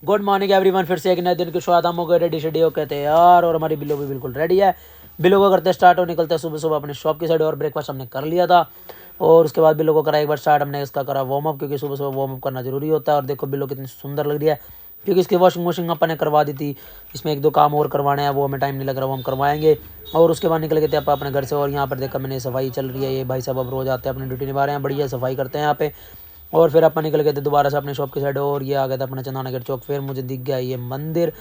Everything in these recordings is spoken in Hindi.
गुड मॉर्निंग एवरीवन, फिर से एक नए दिन की शुरुआत हम हो गए रेडी शेडी हो कहते हैं यार। और हमारी बिल्लो भी बिल्कुल रेडी है। बिल्लो को करते स्टार्ट और निकलते हैं सुबह सुबह अपने शॉप की साइड। और ब्रेकफास्ट हमने कर लिया था और उसके बाद बिल्लो को करा एक बार स्टार्ट हमने इसका करा वार्म अप, क्योंकि सुबह सुबह वार्म अप करना जरूरी होता है। और देखो बिल्लो कितनी सुंदर लग रही है, क्योंकि इसकी वॉशिंग वॉशिंग अपन ने करवा दी थी। इसमें एक दो काम और करवाने हैं, वो हमें टाइम नहीं लग रहा, वो हम करवाएंगे। और उसके बाद निकल गए थे आप अपने घर से। और यहाँ पर देखा मैंने सफाई चल रही है, ये भाई साहब अब रोज आते हैं अपनी ड्यूटी निभा रहे हैं, बढ़िया सफाई करते हैं यहाँ पे। और फिर अपन निकल गए थे दोबारा से अपने शॉप की साइड और ये आ गया था अपना चंदानगर चौक। फिर मुझे दिख गया ये मंदिर।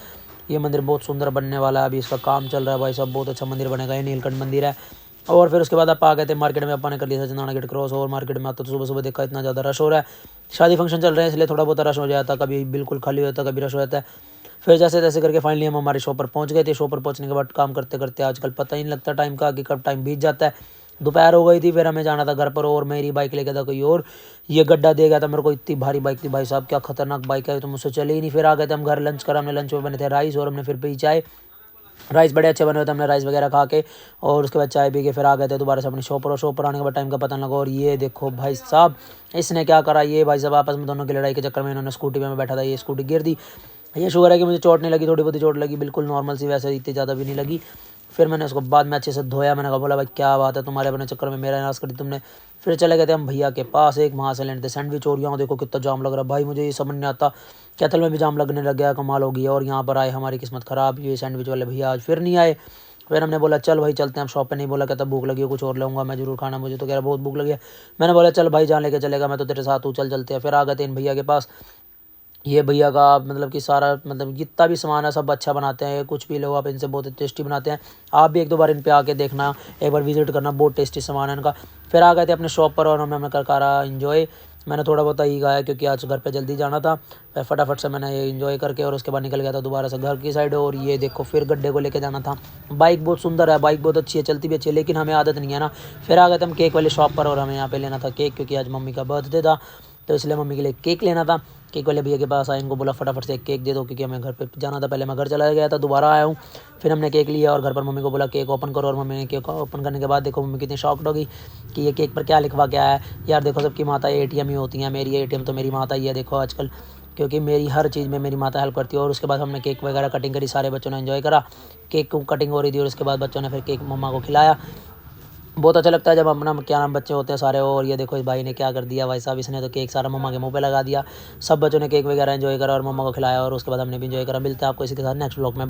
ये मंदिर बहुत सुंदर बनने वाला है, अभी इसका काम चल रहा है भाई साहब, बहुत अच्छा मंदिर बनेगा। ये नीलकंठ मंदिर है। और फिर उसके बाद आप आ गए थे मार्केट में, अपन ने कर लिया था चंदाना गेट क्रॉस। और मार्केट में आता तो सुबह सुबह देखा इतना ज़्यादा रश हो रहा है, शादी फंक्शन चल रहे हैं इसलिए थोड़ा बहुत रश हो जाता है, कभी बिल्कुल खाली होता है, कभी रश हो जाता है। फिर जैसे तैसे करके फाइनली हम हमारे शॉप पर पहुंच गए थे। शॉप पर पहुंचने के बाद काम करते करते आजकल पता ही नहीं लगता टाइम का कि कब टाइम बीत जाता है। दोपहर हो गई थी, फिर हमें जाना था घर पर और मेरी बाइक लेके था कोई और। ये गड्ढा दे गया था मेरे को, इतनी भारी बाइक थी भाई साहब, क्या खतरनाक बाइक है, तो मुझसे चले ही नहीं। फिर आ गए थे हम घर, लंच करा हमने। लंच में बने थे राइस और हमने फिर पी चाय। राइस बड़े अच्छे बने हुए थे, हमने राइस वगैरह खा के और उसके बाद चाय पी के फिर आ गए थे दोबारा से अपनी शॉप पर। और शॉप पर आने के बाद टाइम का पता नहीं लगा। और ये देखो भाई साहब, इसने क्या करा, ये भाई साहब आपस में दोनों की लड़ाई के चक्कर में इन्होंने स्कूटी पे मैं बैठा था, ये स्कूटी गिर दी। ये शुगर है कि मुझे चोट नहीं लगी, थोड़ी बहुत चोट लगी, बिल्कुल नॉर्मल सी, वैसे इतनी ज़्यादा भी नहीं लगी। फिर मैंने उसको बाद में अच्छे से धोया। मैंने कहा बोला भाई क्या बात है, तुम्हारे अपने चक्कर में मेरा नाश करी तुमने। फिर चले गए थे हम भैया के पास, एक वहाँ से लेने थे सैंडविच। और यहाँ देखो कितना जाम लग रहा है भाई, मुझे ये समझ नहीं आता, कैथल में भी जाम लगने लग गया, कमाल हो गई। और यहाँ पर आए, हमारी किस्मत ख़राब, ये सैंडविच वाले भैया आज फिर नहीं आए। फिर हमने बोला चल भाई चलते हैं हम शॉप पे। नहीं बोला कहता भूख लगी है कुछ और लाऊंगा मैं जरूर खाना, मुझे तो कह रहा बहुत भूख लगी है। मैंने बोला चल भाई जहाँ लेके चलेगा मैं तो तेरे साथ हूँ, चल चलते हैं। फिर आ गए थे इन भैया के पास। ये भैया का मतलब कि सारा मतलब जितना भी सामान है सब अच्छा बनाते हैं, कुछ भी लो आप इनसे, बहुत टेस्टी बनाते हैं। आप भी एक दो बार इन पे आके देखना, एक बार विजिट करना, बहुत टेस्टी सामान है इनका। फिर आ गए थे अपने शॉप पर और हमने कर करा इन्जॉय। मैंने थोड़ा बहुत ही गाया क्योंकि आज घर पे जल्दी जाना था। फिर फटाफट से मैंने ये इन्जॉय करके और उसके बाद निकल गया था दोबारा से घर की साइड। और ये देखो फिर गड्ढे को लेके जाना था। बाइक बहुत सुंदर है, बाइक बहुत अच्छी है, चलती भी अच्छी है, लेकिन हमें आदत नहीं है ना। फिर आ गए थे हम केक वाली शॉप पर और हमें यहाँ पे लेना था केक, क्योंकि आज मम्मी का बर्थडे था, तो इसलिए मम्मी के लिए केक लेना था। केक वाले भैया के पास आए, इनको बोला फटाफट से एक केक दे दो, क्योंकि हमें घर पे जाना था। पहले मैं घर चला गया था, दोबारा आया हूँ। फिर हमने केक लिया और घर पर मम्मी को बोला केक ओपन करो। और मम्मी ने केक ओपन करने के बाद देखो मम्मी कितनी शॉक्ड होगी कि ये केक पर क्या लिखवा के आया है। यार देखो सबकी माता एटीएम ही होती हैं, मेरी एटीएम तो मेरी माता ही है देखो आजकल, क्योंकि मेरी हर चीज़ में मेरी माता हेल्प करती है। और उसके बाद हमने केक वगैरह कटिंग करी, सारे बच्चों ने एंजॉय करा। केक को कटिंग हो रही थी और उसके बाद बच्चों ने फिर केक मम्मा को खिलाया। बहुत अच्छा लगता है जब अपना क्या नाम बच्चे होते हैं सारे। और ये देखो इस भाई ने क्या कर दिया भाई साहब, इसने तो केक सारा मम्मा के मुंह पे लगा दिया। सब बच्चों ने केक वगैरह एंजॉय करा और मम्मा को खिलाया और उसके बाद हमने भी एंजॉय करा। मिलते हैं आपको इसी के साथ नेक्स्ट व्लॉग में।